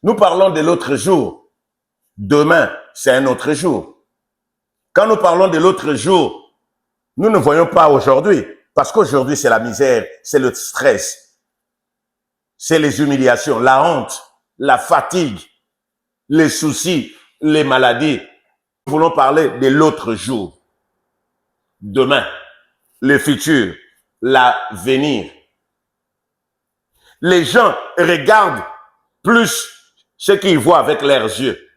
Nous parlons de l'autre jour. Demain, c'est un autre jour. Quand nous parlons de l'autre jour, nous ne voyons pas aujourd'hui. Parce qu'aujourd'hui, c'est la misère, c'est le stress, c'est les humiliations, la honte, la fatigue, les soucis, les maladies. Nous voulons parler de l'autre jour. Demain, le futur, l'avenir. Les gens regardent plus ce qu'ils voient avec leurs yeux.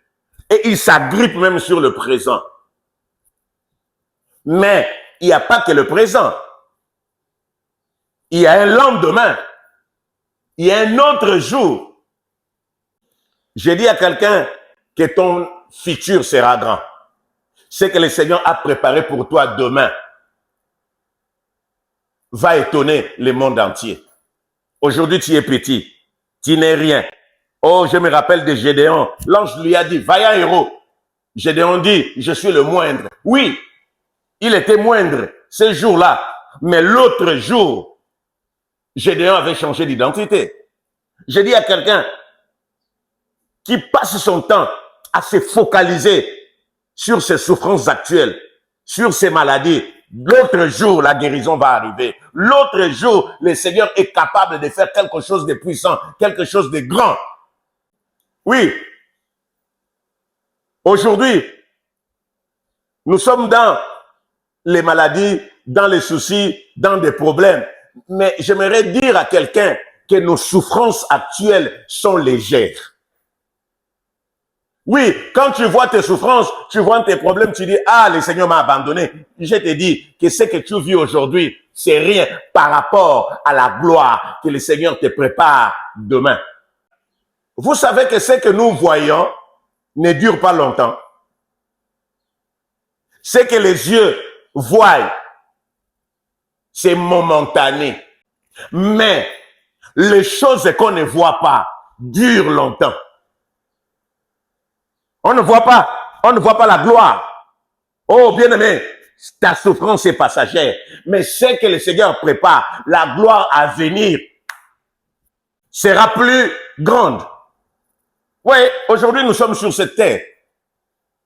Et ils s'agrippent même sur le présent. Mais il n'y a pas que le présent. Il y a un lendemain. Il y a un autre jour. J'ai dit à quelqu'un que ton futur sera grand. Ce que le Seigneur a préparé pour toi demain va étonner le monde entier. Aujourd'hui, tu es petit. Tu n'es rien. Oh, je me rappelle de Gédéon. L'ange lui a dit, vaillant héros. Gédéon dit, je suis le moindre. Oui, il était moindre ce jour-là. Mais l'autre jour, Gédéon avait changé d'identité. J'ai dit à quelqu'un qui passe son temps à se focaliser sur ses souffrances actuelles, sur ses maladies. L'autre jour, la guérison va arriver. L'autre jour, le Seigneur est capable de faire quelque chose de puissant, quelque chose de grand. Oui. Aujourd'hui, nous sommes dans les maladies, dans les soucis, dans des problèmes. Mais j'aimerais dire à quelqu'un que nos souffrances actuelles sont légères. Oui, quand tu vois tes souffrances, tu vois tes problèmes, tu dis, ah, le Seigneur m'a abandonné. Je te dis que ce que tu vis aujourd'hui, c'est rien par rapport à la gloire que le Seigneur te prépare demain. Vous savez que ce que nous voyons ne dure pas longtemps. Ce que les yeux voient, c'est momentané. Mais les choses qu'on ne voit pas durent longtemps. On ne voit pas la gloire. Oh, bien-aimé, ta souffrance est passagère. Mais ce que le Seigneur prépare, la gloire à venir, sera plus grande. Oui, aujourd'hui, nous sommes sur cette terre.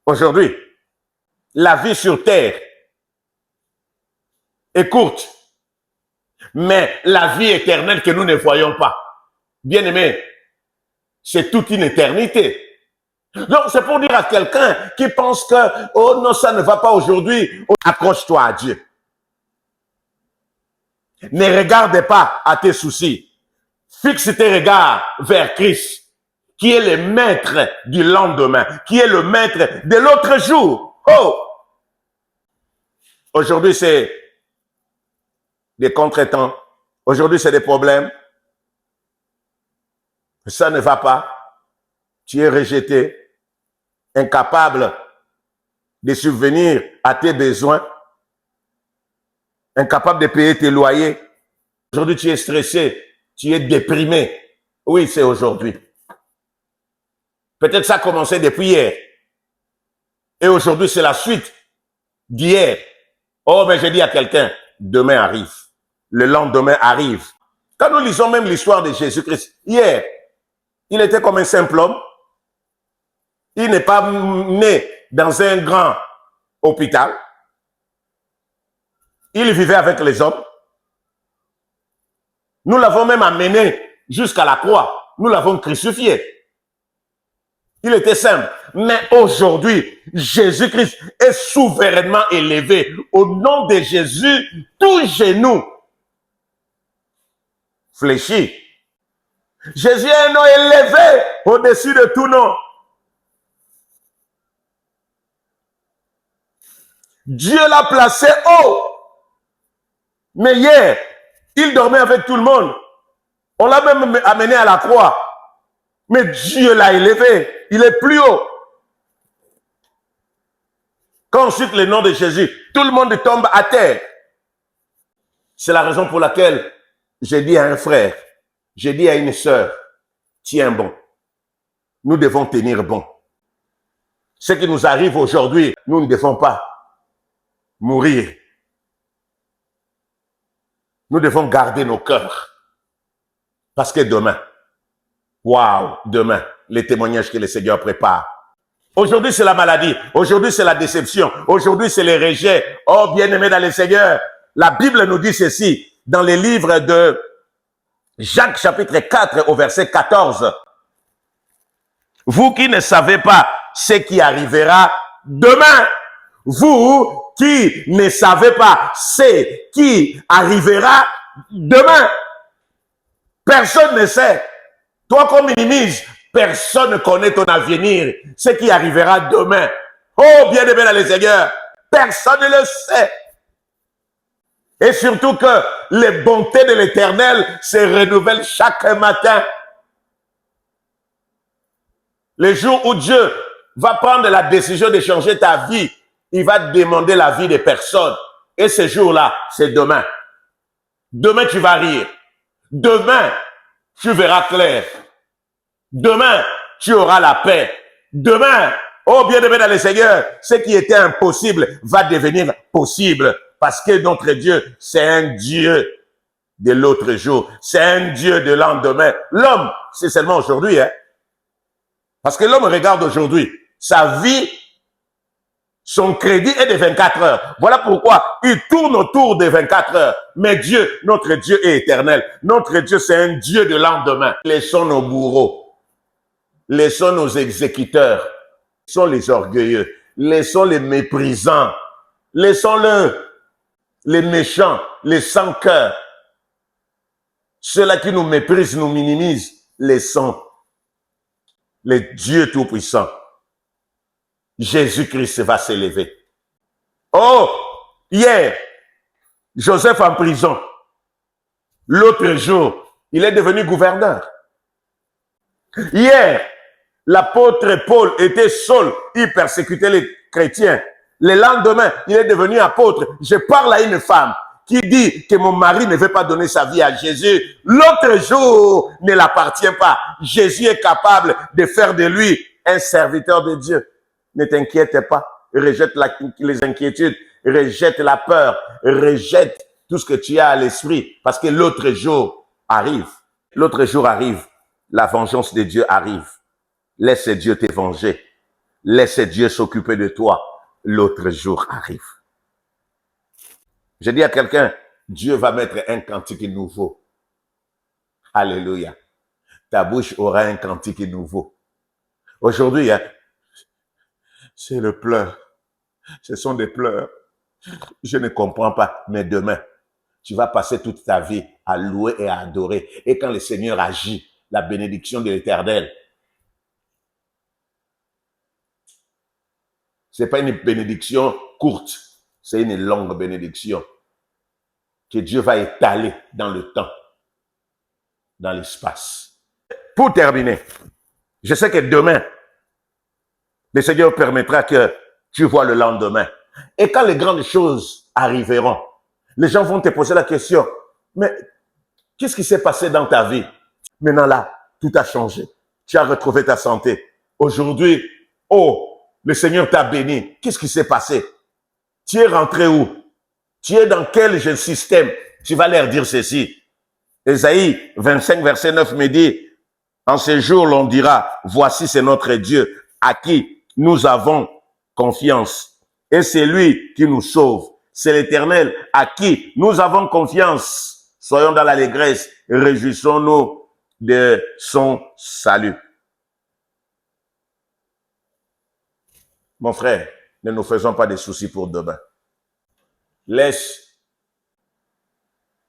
Aujourd'hui, la vie sur terre est courte. Mais la vie éternelle que nous ne voyons pas, bien-aimé, c'est toute une éternité. Donc, c'est pour dire à quelqu'un qui pense que, oh non, ça ne va pas aujourd'hui, accroche-toi à Dieu. Ne regarde pas à tes soucis. Fixe tes regards vers Christ, qui est le maître du lendemain, qui est le maître de l'autre jour. Oh! Aujourd'hui, c'est des contretemps. Aujourd'hui, c'est des problèmes. Ça ne va pas. Tu es rejeté, incapable de subvenir à tes besoins, incapable de payer tes loyers. Aujourd'hui, tu es stressé, tu es déprimé. Oui, c'est aujourd'hui. Peut-être ça a commencé depuis hier. Et aujourd'hui, c'est la suite d'hier. Oh, mais j'ai dit à quelqu'un, demain arrive. Le lendemain arrive. Quand nous lisons même l'histoire de Jésus-Christ, hier, il était comme un simple homme. Il n'est pas né dans un grand hôpital. Il vivait avec les hommes. Nous l'avons même amené jusqu'à la croix. Nous l'avons crucifié. Il était simple. Mais aujourd'hui, Jésus-Christ est souverainement élevé. Au nom de Jésus, tout genou fléchit. Jésus est un nom élevé au-dessus de tout nom. Dieu l'a placé haut. Mais hier, il dormait avec tout le monde. On l'a même amené à la croix. Mais Dieu l'a élevé. Il est plus haut. Quand on cite le nom de Jésus, tout le monde tombe à terre. C'est la raison pour laquelle j'ai dit à un frère, j'ai dit à une sœur, tiens bon. Nous devons tenir bon. Ce qui nous arrive aujourd'hui, nous ne devons pas mourir. Nous devons garder nos cœurs. Parce que demain, Waouh, demain, les témoignages que le Seigneur prépare. Aujourd'hui, c'est la maladie. Aujourd'hui, c'est la déception. Aujourd'hui, c'est les rejets. Oh, bien-aimés dans le Seigneur, la Bible nous dit ceci dans les livres de Jacques chapitre 4 au verset 14. Vous qui ne savez pas ce qui arrivera demain, vous qui ne savez pas ce qui arrivera demain, personne ne sait. Toi qu'on minimise, personne ne connaît ton avenir, ce qui arrivera demain. Oh, bien-aimé dans le Seigneur, personne ne le sait. Et surtout que les bontés de l'Éternel se renouvellent chaque matin. Le jour où Dieu va prendre la décision de changer ta vie, il va demander la vie des personnes. Et ce jour-là, c'est demain. Demain, tu vas rire. Demain, tu verras clair. Demain, tu auras la paix. Demain, oh bien-aimé dans le Seigneur, ce qui était impossible va devenir possible. Parce que notre Dieu, c'est un Dieu de l'autre jour. C'est un Dieu de lendemain. L'homme, c'est seulement aujourd'hui. Hein? Parce que l'homme regarde aujourd'hui. Sa vie, son crédit est de 24 heures. Voilà pourquoi il tourne autour des 24 heures. Mais Dieu, notre Dieu est éternel. Notre Dieu, c'est un Dieu de lendemain. Laissons nos bourreaux. Laissons nos exécuteurs. Laissons les orgueilleux. Laissons les méprisants. Laissons-le. Les méchants, les sans-cœurs, ceux-là qui nous méprisent, nous minimisent, laissons les dieux tout-puissants. Jésus-Christ va s'élever. Oh, hier, Joseph en prison. L'autre jour, il est devenu gouverneur. Hier, l'apôtre Paul était seul, il persécutait les chrétiens. Le lendemain, il est devenu apôtre. Je parle à une femme qui dit que mon mari ne veut pas donner sa vie à Jésus. L'autre jour ne l'appartient pas. Jésus est capable de faire de lui un serviteur de Dieu. Ne t'inquiète pas. Rejette les inquiétudes. Rejette la peur. Rejette tout ce que tu as à l'esprit. Parce que l'autre jour arrive. L'autre jour arrive. La vengeance de Dieu arrive. Laisse Dieu te venger. Laisse Dieu s'occuper de toi. L'autre jour arrive. Je dis à quelqu'un, Dieu va mettre un cantique nouveau. Alléluia. Ta bouche aura un cantique nouveau. Aujourd'hui, hein, c'est le pleur. Ce sont des pleurs. Je ne comprends pas, mais demain, tu vas passer toute ta vie à louer et à adorer. Et quand le Seigneur agit, la bénédiction de l'Éternel, c'est pas une bénédiction courte, c'est une longue bénédiction que Dieu va étaler dans le temps, dans l'espace. Pour terminer, je sais que demain, le Seigneur permettra que tu vois le lendemain. Et quand les grandes choses arriveront, les gens vont te poser la question, mais qu'est-ce qui s'est passé dans ta vie? Maintenant là, tout a changé. Tu as retrouvé ta santé. Aujourd'hui, oh, le Seigneur t'a béni. Qu'est-ce qui s'est passé? Tu es rentré où? Tu es dans quel système? Tu vas leur dire ceci. Ésaïe 25, verset 9 me dit, en ce jour, l'on dira, voici c'est notre Dieu à qui nous avons confiance. Et c'est lui qui nous sauve. C'est l'Éternel à qui nous avons confiance. Soyons dans l'allégresse, réjouissons-nous de son salut. Mon frère, ne nous faisons pas de soucis pour demain. Laisse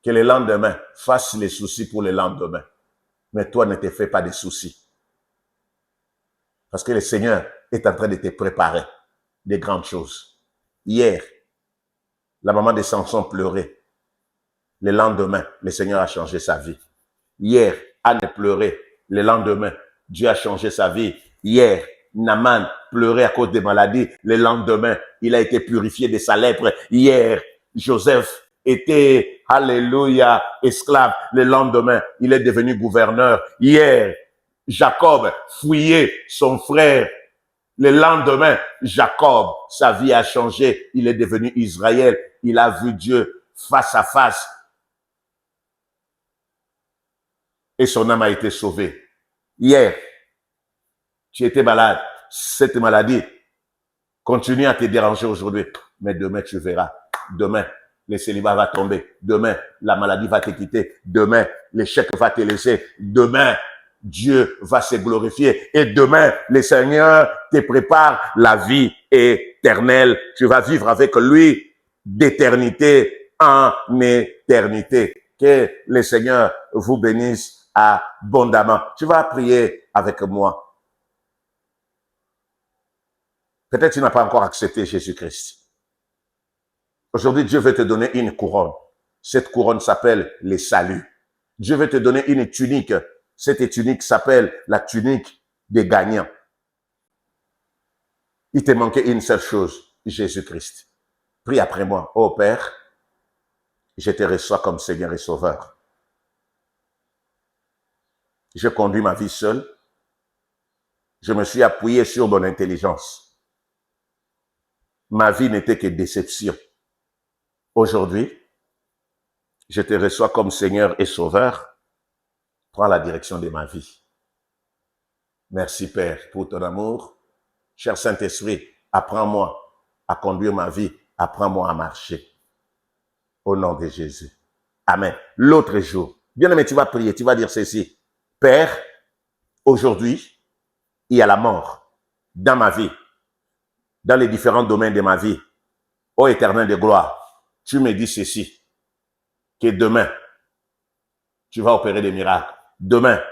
que le lendemain fasse les soucis pour le lendemain. Mais toi, ne te fais pas de soucis. Parce que le Seigneur est en train de te préparer des grandes choses. Hier, la maman de Samson pleurait. Le lendemain, le Seigneur a changé sa vie. Hier, Anne pleurait. Le lendemain, Dieu a changé sa vie. Hier, Naaman pleurait à cause des maladies. Le lendemain, il a été purifié de sa lèpre. Hier, Joseph était, alléluia, esclave. Le lendemain, il est devenu gouverneur. Hier, Jacob fouillait son frère. Le lendemain, Jacob, sa vie a changé. Il est devenu Israël. Il a vu Dieu face à face. Et son âme a été sauvée. Hier, tu étais malade. Cette maladie continue à te déranger aujourd'hui. Mais demain, tu verras. Demain, le célibat va tomber. Demain, la maladie va te quitter. Demain, l'échec va te laisser. Demain, Dieu va se glorifier. Et demain, le Seigneur te prépare la vie éternelle. Tu vas vivre avec lui d'éternité en éternité. Que le Seigneur vous bénisse abondamment. Tu vas prier avec moi. Peut-être tu n'as pas encore accepté Jésus-Christ. Aujourd'hui, Dieu veut te donner une couronne. Cette couronne s'appelle le salut. Dieu veut te donner une tunique. Cette tunique s'appelle la tunique des gagnants. Il te manquait une seule chose, Jésus-Christ. Prie après moi. Oh Père, je te reçois comme Seigneur et Sauveur. Je conduis ma vie seul. Je me suis appuyé sur mon intelligence. Ma vie n'était que déception. Aujourd'hui, je te reçois comme Seigneur et Sauveur. Prends la direction de ma vie. Merci Père pour ton amour. Cher Saint-Esprit, apprends-moi à conduire ma vie. Apprends-moi à marcher. Au nom de Jésus. Amen. L'autre jour, bien aimé, tu vas prier, tu vas dire ceci. Père, aujourd'hui, il y a la mort dans ma vie, dans les différents domaines de ma vie. Ô Éternel de gloire, tu me dis ceci, que demain, tu vas opérer des miracles. Demain,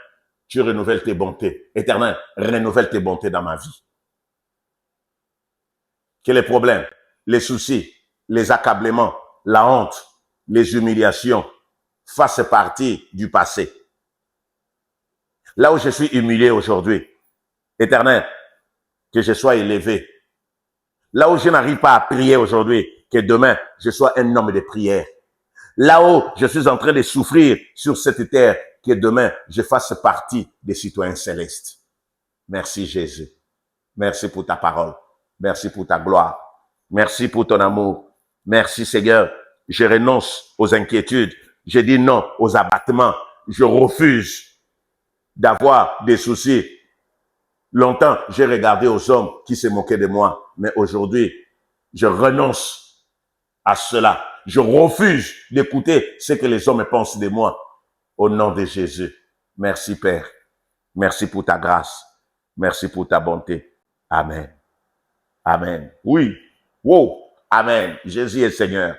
tu renouvelles tes bontés. Éternel, renouvelle tes bontés dans ma vie. Que les problèmes, les soucis, les accablements, la honte, les humiliations fassent partie du passé. Là où je suis humilié aujourd'hui, Éternel, que je sois élevé. Là où je n'arrive pas à prier aujourd'hui, que demain, je sois un homme de prière. Là où je suis en train de souffrir sur cette terre, que demain, je fasse partie des citoyens célestes. Merci Jésus. Merci pour ta parole. Merci pour ta gloire. Merci pour ton amour. Merci Seigneur. Je renonce aux inquiétudes. Je dis non aux abattements. Je refuse d'avoir des soucis. Longtemps, j'ai regardé aux hommes qui se moquaient de moi. Mais aujourd'hui, je renonce à cela. Je refuse d'écouter ce que les hommes pensent de moi. Au nom de Jésus. Merci Père. Merci pour ta grâce. Merci pour ta bonté. Amen. Amen. Oui. Wow. Amen. Jésus est Seigneur.